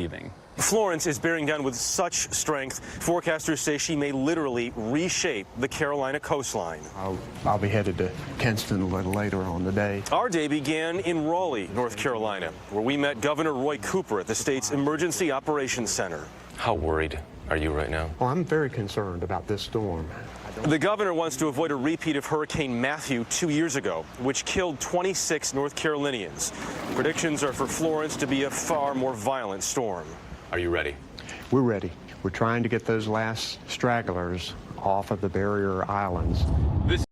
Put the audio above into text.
leaving. Florence is bearing down with such strength, forecasters say she may literally reshape the Carolina coastline. I'll be headed to Kinston a little later on the day. Our day began in Raleigh, North Carolina, where we met Governor Roy Cooper at the state's Emergency Operations Center. How worried are you right now? Well, I'm very concerned about this storm. The governor wants to avoid a repeat of Hurricane Matthew 2 years ago, which killed 26 North Carolinians. Predictions are for Florence to be a far more violent storm. Are you ready? We're ready. We're trying to get those last stragglers off of the barrier islands. This